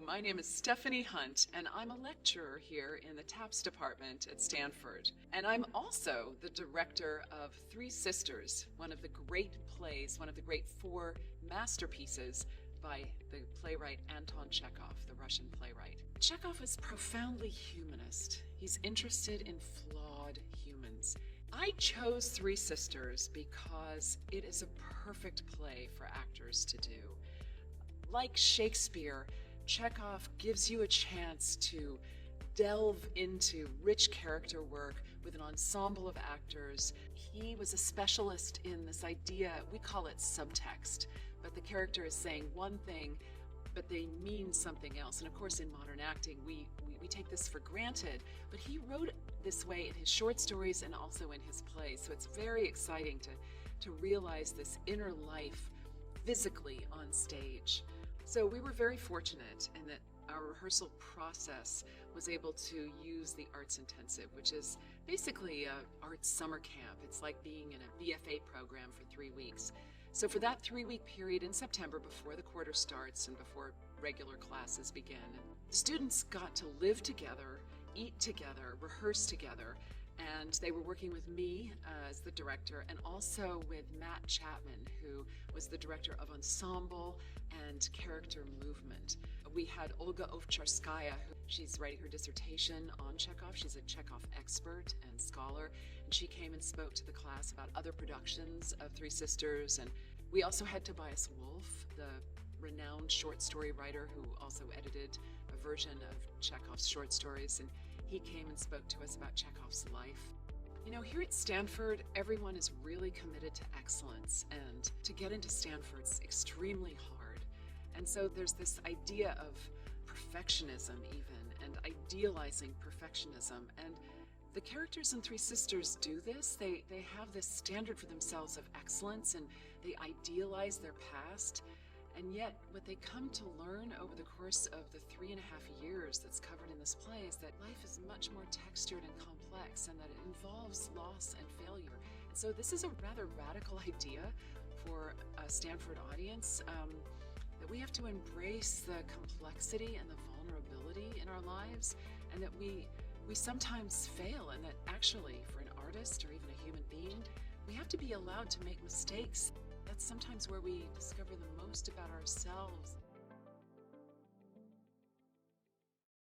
my name is Stephanie Hunt, and I'm a lecturer here in the TAPS department at Stanford. And I'm also the director of Three Sisters, one of the great plays, one of the great four masterpieces by the playwright Anton Chekhov, the Russian playwright. Chekhov is profoundly humanist. He's interested in flawed humans. I chose Three Sisters because it is a perfect play for actors to do. Like Shakespeare, Chekhov gives you a chance to delve into rich character work with an ensemble of actors. He was a specialist in this idea, we call it subtext, but the character is saying one thing, but they mean something else. And of course, in modern acting, we take this for granted, but he wrote it this way in his short stories and also in his plays. So it's very exciting to realize this inner life physically on stage. So we were very fortunate in that our rehearsal process was able to use the Arts Intensive, which is basically an arts summer camp. It's like being in a BFA program for 3 weeks. So for that 3-week period in September, before the quarter starts and before regular classes begin, the students got to live together, eat together, rehearse together, and they were working with me as the director and also with Matt Chapman, who was the director of ensemble and character movement. We had Olga Ovcharskaya, she's writing her dissertation on Chekhov. She's a Chekhov expert and scholar, and she came and spoke to the class about other productions of Three Sisters. And we also had Tobias Wolff, the renowned short story writer who also edited a version of Chekhov's short stories, and he came and spoke to us about Chekhov's life. You know, here at Stanford, everyone is really committed to excellence, and to get into Stanford's extremely hard. And so there's this idea of perfectionism even, and idealizing perfectionism. And the characters in Three Sisters do this. They have this standard for themselves of excellence, and they idealize their past. And yet, what they come to learn over the course of the 3.5 years that's covered in this play is that life is much more textured and complex, and that it involves loss and failure. And so this is a rather radical idea for a Stanford audience, that we have to embrace the complexity and the vulnerability in our lives, and that we sometimes fail, and that actually, for an artist or even a human being, we have to be allowed to make mistakes. That's sometimes where we discover the most about ourselves.